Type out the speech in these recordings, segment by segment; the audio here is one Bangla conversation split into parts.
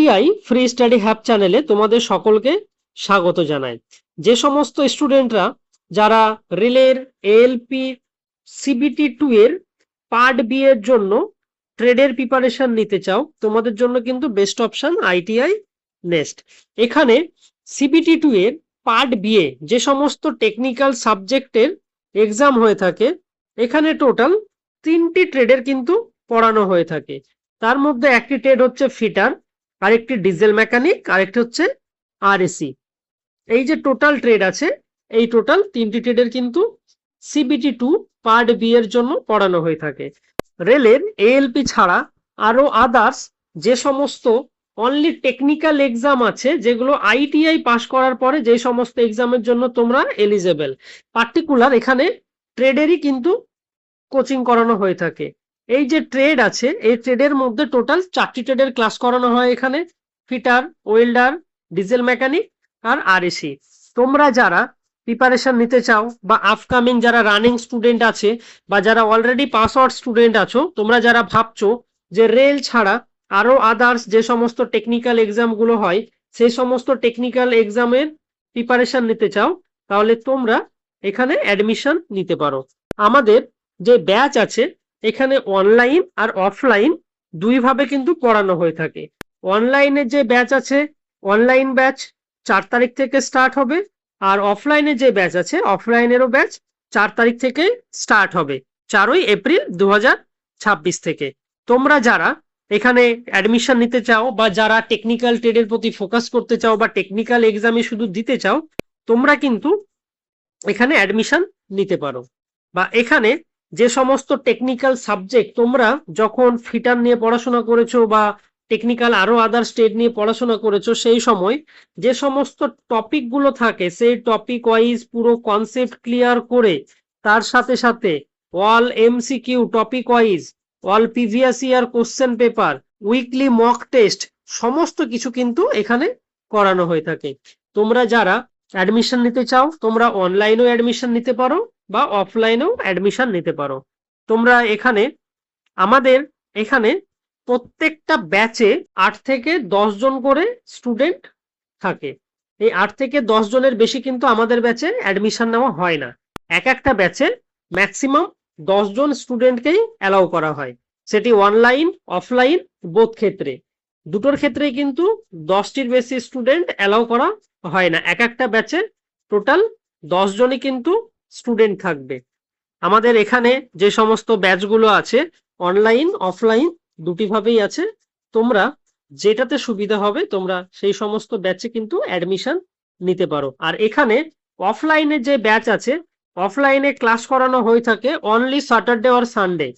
আইটিআই ফ্রি স্টাডি হ্যাব চ্যানেলে তোমাদের সকলকে স্বাগত জানাই। যে সমস্ত স্টুডেন্টরা যারা রেলের এএলপি সিবিটি 2 এর পার্ট বি এর জন্য ট্রেডের প্রিপারেশন নিতে চাও, তোমাদের জন্য কিন্তু বেস্ট অপশন আইটিআই নেক্সট। এখানে সিবিটি 2 এর পার্ট বি এ যে সমস্ত টেকনিক্যাল সাবজেক্টের এক্সাম হয়ে থাকে, এখানে টোটাল 3টি ট্রেডের কিন্তু পড়ানো হয়ে থাকে। তার মধ্যে একটি ট্রেড হচ্ছে ফিটার, আরেকটি ডিজেল মেকানিক, আরেকটি হচ্ছে আরএসি। এই যে টোটাল ট্রেড আছে, এই টোটাল 3টি ট্রেডের কিন্তু সিবিটি 2 পার্ট বি এর জন্য পড়ানো হয়ে থাকে। রেলের এএলপি ছাড়া আরো আদার্স যে সমস্ত অনলি টেকনিক্যাল এক্সাম আছে, যেগুলো আইটিআই পাস করার পরে যে সমস্ত এক্সামের জন্য তোমরা এলিজেবল, পার্টিকুলার এখানে ট্রেডেরই কিন্তু কোচিং করানো হয়ে থাকে। এই যে ট্রেড আছে, এই ট্রেডের মধ্যে টোটাল 4টি ট্রেডের ক্লাস করানো হয় এখানে: ফিটার, ওয়েল্ডার, ডিজেল মেকানিক আর আরএসি। তোমরা যারা প্রিপারেশন নিতে চাও বা আপকামিং যারা রানিং স্টুডেন্ট আছে বা যারা অলরেডি পাস আউট স্টুডেন্ট আছো, তোমরা যারা ভাবছো যে রেল ছাড়া আরো আদার্স যে সমস্ত টেকনিক্যাল এক্সাম গুলো হয় সেই সমস্ত টেকনিক্যাল এক্সামের প্রিপারেশন নিতে চাও, তাহলে তোমরা এখানে অ্যাডমিশন নিতে পারো। আমাদের যে ব্যাচ আছে এখানে অনলাইন আর অফলাইন দুইভাবে কিন্তু পড়ানো হয়ে থাকে। অনলাইনে যে ব্যাচ আছে, অনলাইন ব্যাচ 4 তারিখ থেকে স্টার্ট হবে, আর অফলাইনে যে ব্যাচ আছে অফলাইনেরও ব্যাচ 4 তারিখ থেকে স্টার্ট হবে, 4ই এপ্রিল 2026 থেকে। তোমরা যারা এখানে অ্যাডমিশন নিতে চাও বা যারা টেকনিক্যাল ট্রেডের প্রতি ফোকাস করতে চাও বা টেকনিক্যাল এক্সামে শুধু দিতে চাও, তোমরা কিন্তু এখানে অ্যাডমিশন নিতে পারো। বা এখানে যে সমস্ত টেকনিক্যাল সাবজেক্ট তোমরা যখন ফিটার নিয়ে পড়াশোনা করেছো বা টেকনিক্যাল আরো আদার স্টেট নিয়ে পড়াশোনা করেছো, সেই সময় যে সমস্ত টপিক গুলো থাকে সেই টপিক ওয়াইজ পুরো কনসেপ্ট ক্লিয়ার করে, তার সাথে সাথে all MCQ topic wise, all previous year question paper, weekly mock test, সমস্ত কিছু কিন্তু এখানে করানো হয়ে থাকে। তোমরা যারা অ্যাডমিশন নিতে চাও, তোমরা অনলাইনেও অ্যাডমিশন নিতে পারো বা অফলাইনেও অ্যাডমিশন নিতে পারো। তোমরা এখানে আমাদের এখানে প্রত্যেকটা ব্যাচে 8 থেকে 10 জন করে স্টুডেন্ট থাকে। এই 8 থেকে 10 জনের বেশি কিন্তু আমাদের ব্যাচে অ্যাডমিশন নেওয়া হয় না। এক একটা ব্যাচে ম্যাক্সিমাম 10 জন স্টুডেন্টকেই অ্যালাউ করা হয়, সেটি অনলাইন অফলাইন বোথ ক্ষেত্রে। দুটোর ক্ষেত্রেই কিন্তু 10টির বেশি স্টুডেন্ট অ্যালাউ করা হয় না। এক একটা ব্যাচে টোটাল 10 জনই কিন্তু স্টুডেন্ট থাকবে। আমাদের এখানে যে সমস্ত ব্যাচগুলো আছে অনলাইন অফলাইন দুটি ভাবেই আছে, তোমরা যেটাতে সুবিধা হবে তোমরা সেই সমস্ত ব্যাচে কিন্তু অ্যাডমিশন নিতে পারো। আর এখানে অফলাইনে যে ব্যাচ আছে, অফলাইনে ক্লাস করানো হয়ে থাকে অনলি স্যাটারডে আর সানডে।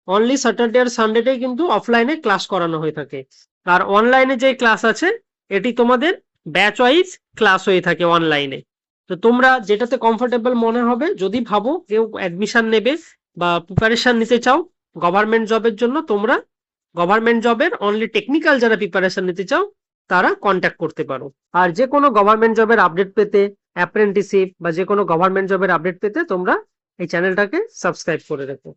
অনলি স্যাটারডে আর সানডেতে কিন্তু অফলাইনে ক্লাস করানো হয়ে থাকে। আর অনলাইনে যে ক্লাস আছে এটি তোমাদের ব্যাচ ওয়াইজ ক্লাস হয়ে থাকে অনলাইনে। তো তোমরা যেটাতে কমফোর্টেবল মনে হবে, যদি ভাবো কেউ অ্যাডমিশন নেবে বা প্রিপারেশন নিতে চাও গভর্নমেন্ট জবের জন্য, তোমরা গভর্নমেন্ট জবের অনলি টেকনিক্যাল যারা প্রিপারেশন নিতে চাও তারা কন্ট্যাক্ট করতে পারো। আর যে কোনো গভর্নমেন্ট জবের আপডেট পেতে, অ্যাপ্রেন্টিসশিপ বা যে কোনো গভর্নমেন্ট জবের আপডেট পেতে তোমরা এই চ্যানেলটাকে সাবস্ক্রাইব করে রাখো।